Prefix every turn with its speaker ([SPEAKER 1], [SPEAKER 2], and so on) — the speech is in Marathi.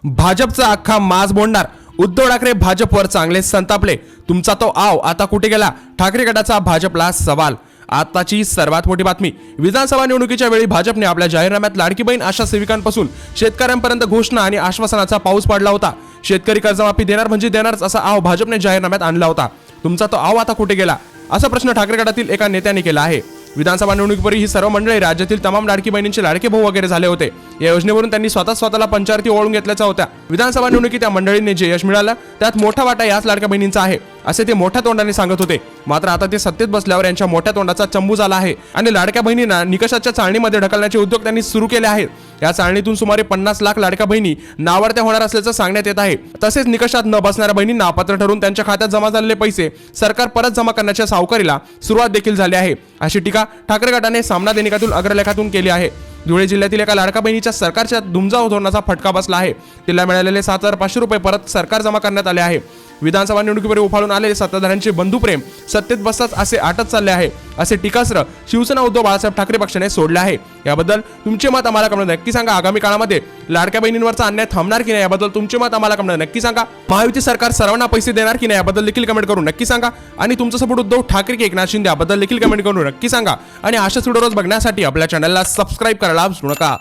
[SPEAKER 1] भाजपचा अख्खा माज मोडणार. उद्धव ठाकरे भाजपवर चांगले संतापले. तुमचा तो आव आता कुठे गेला? ठाकरे गटाचा भाजपला सवाल. आताची सर्वात मोठी बातमी. विधानसभा निवडणुकीच्या वेळी भाजपने आपल्या जाहीरनाम्यात लाडकी बहीण आशा सेविकांपासून शेतकऱ्यांपर्यंत घोषणा आणि आश्वासनाचा पाऊस पाडला होता. शेतकरी कर्जमाफी देणार म्हणजे देणारच असा आव भाजपने जाहीरनाम्यात आणला होता. तुमचा तो आव आता कुठे गेला असा प्रश्न ठाकरे गटातील एका नेत्याने केला आहे. विधानसभा निवडणुकीपूर्वी ही सर्व मंडळी राज्यातील तमाम लाडकी बहिणींचे लाडके भाऊ वगैरे झाले होते. या योजनेवरून त्यांनी स्वतःला पंचायती ओळून घेतल्याचा होत्या. विधानसभा निवडणुकीत त्या मंडळींनी जे यश मिळालं त्यात मोठा वाटा याच लाडक्या बहिणींचा आहे असे ते मोठ्या तोंडाने सांगत होते. मात्र आता ते सत्तेत बसल्यावर यांच्या मोठ्या तोंडाचा चंबू झाला आहे आणि लाडक्या बहिणींना निकषाच्या चाळणीमध्ये ढकलण्याचे उद्योग त्यांनी सुरू केले आहेत. या चाळणीतून सुमारे 50 लाख लाडक्या बहिणी नावार्त्या होणार असल्याचं सांगण्यात येत आहे. तसेच निकषात न बसणाऱ्या बहिणींना अपात्र ठरून त्यांच्या खात्यात जमा झालेले पैसे सरकार परत जमा करण्याच्या सावकारीला सुरुवात देखील झाली आहे अशी टीका ठाकरे गटाने सामना दैनिकातील अग्रलेखातून केली आहे. धुळे जिल्ह्यातील एका लाडका बहिणीच्या सरकारच्या दुमजा धोरणाचा फटका बसला आहे. तिला मिळालेले 7,500 रुपये परत सरकार जमा करण्यात आले आहे. विधानसभा निवडणुकीपूर्वी उफाळून आलेले सत्ताधाऱ्यांचे बंधुप्रेम सत्तेत बसताच असे आटत चालले आहे असे टीकास्त्र शिवसेना उद्धव बाळासाहेब ठाकरे पक्षाने सोडले आहे. याबद्दल तुमचे मत आम्हाला कमेंट नक्की सांगा. आगामी काळामध्ये लाडक्या बहिणींवरचा अन्याय थांबणार की नाही याबद्दल तुमचे मत आम्हाला कमेंट नक्की सांगा. महायुती सरकार सर्वांना पैसे देणार की नाही याबद्दल देखील कमेंट करून नक्की सांगा. आणि तुमचा सपोर्ट उद्धव ठाकरे की एकनाथ शिंदे याबद्दल देखील कमेंट करून नक्की सांगा. आणि अशाच व्हिडिओ रोज बघण्यासाठी आपल्या चॅनलला सबस्क्राईब करायला विसरू नका.